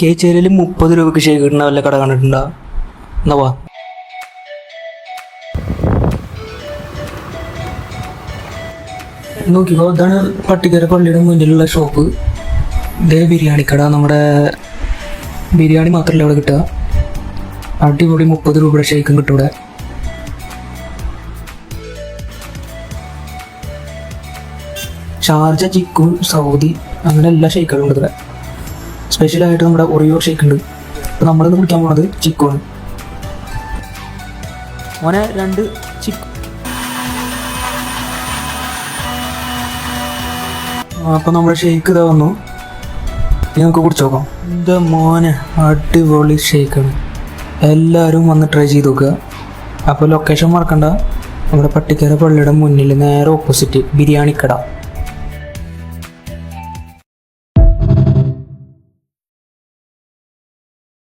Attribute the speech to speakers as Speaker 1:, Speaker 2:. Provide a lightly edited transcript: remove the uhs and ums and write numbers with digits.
Speaker 1: കേച്ചേരിയിൽ 30 രൂപയ്ക്ക് ഷേക്ക് കിട്ടുന്ന വല്ല കട കണ്ടിട്ടുണ്ടോ? എന്നാ വാ. നോക്കിക്കോ, ഇതാണ് പട്ടിക്കര പള്ളിയുടെ മുന്നിലുള്ള ഷോപ്പ്. ഇതേ ബിരിയാണി കട. നമ്മുടെ ബിരിയാണി മാത്രമല്ല ഇവിടെ കിട്ടുക, അടിപൊളി 30 രൂപയുടെ ഷേക്കും കിട്ടും ഇവിടെ. ഷാർജ, ചിക്കു, സൗദി അങ്ങനെ എല്ലാ ഷേക്കുകളും ഉണ്ട് ഇവിടെ. സ്പെഷ്യലായിട്ട് നമ്മുടെ ഒറിയോ ഷേക്ക് ഉണ്ട്. ഇപ്പം നമ്മളിന്ന് കുടിക്കാൻ പോകുന്നത് ചിക്കു ആണ്. മോനെ 2 ചിക്കു. അപ്പം നമ്മുടെ ഷേക്ക് ഇതാ വന്നു. ഇനി നമുക്ക് കുടിച്ചു നോക്കാം. എന്താ മോനെ, അടിപൊളി ഷേക്കാണ്. എല്ലാവരും വന്ന് ട്രൈ ചെയ്ത് നോക്കുക. അപ്പോൾ ലൊക്കേഷൻ മറക്കണ്ട, നമ്മുടെ പട്ടിക്കര പള്ളിയുടെ മുന്നിൽ നേരെ ഓപ്പോസിറ്റ് ബിരിയാണി കട.